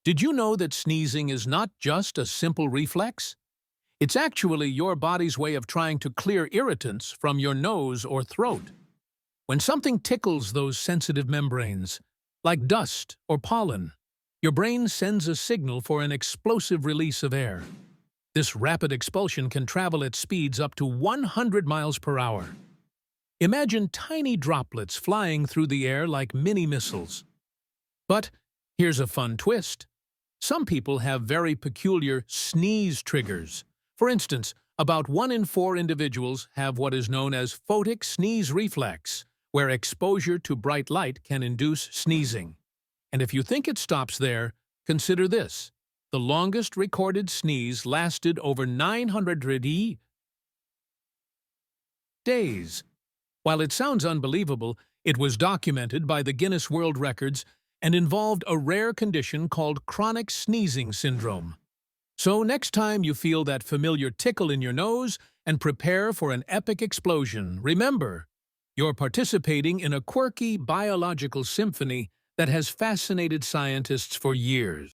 Did you know that sneezing is not just a simple reflex? It's actually your body's way of trying to clear irritants from your nose or throat. When something tickles those sensitive membranes, like dust or pollen, your brain sends a signal for an explosive release of air. This rapid expulsion can travel at speeds up to 100 miles per hour. Imagine tiny droplets flying through the air like mini missiles. But here's a fun twist. Some people have very peculiar sneeze triggers. For instance, about 1 in 4 individuals have what is known as photic sneeze reflex, where exposure to bright light can induce sneezing. And if you think it stops there, consider this. The longest recorded sneeze lasted over 900 days. While it sounds unbelievable, it was documented by the Guinness World Records and involved a rare condition called chronic sneezing syndrome. So next time you feel that familiar tickle in your nose and prepare for an epic explosion, remember, you're participating in a quirky biological symphony that has fascinated scientists for years.